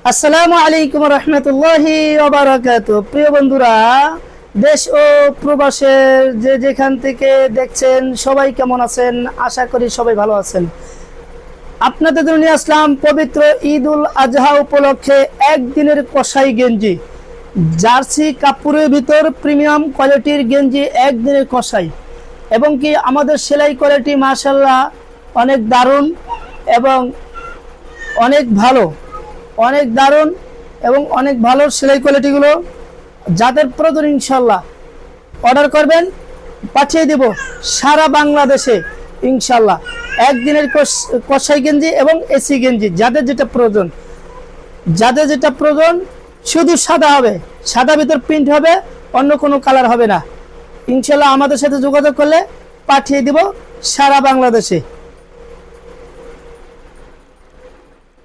আসসালামু আলাইকুম রহমতুল্লাহি ওয়া বারাকাতুহু। প্রিয় বন্ধুরা, দেশ ও প্রবাসের যে যেখান থেকে দেখছেন সবাই কেমন আছেন? আশা করি সবাই ভালো আছেন। আপনাদের জন্য নিয়ে আসলাম পবিত্র ঈদ উল আজহা উপলক্ষে একদিনের কসাই গেঞ্জি, জার্সি কাপড়ের ভিতর প্রিমিয়াম কোয়ালিটির গেঞ্জি একদিনের কসাই, এবং কি আমাদের সেলাই কোয়ালিটি মাশাআল্লাহ অনেক দারুণ এবং অনেক ভালো, অনেক দারুণ এবং অনেক ভালো সেলাই কোয়ালিটিগুলো। যাদের প্রয়োজন ইনশাল্লাহ অর্ডার করবেন, পাঠিয়ে দেব সারা বাংলাদেশে ইনশাল্লাহ। একদিনের কসাই গেঞ্জি এবং এসি গেঞ্জি, যাদের যেটা প্রয়োজন শুধু সাদা হবে, সাদা ভিতর প্রিন্ট হবে, অন্য কোনো কালার হবে না। ইনশাল্লাহ আমাদের সাথে যোগাযোগ করলে পাঠিয়ে দেব সারা বাংলাদেশে।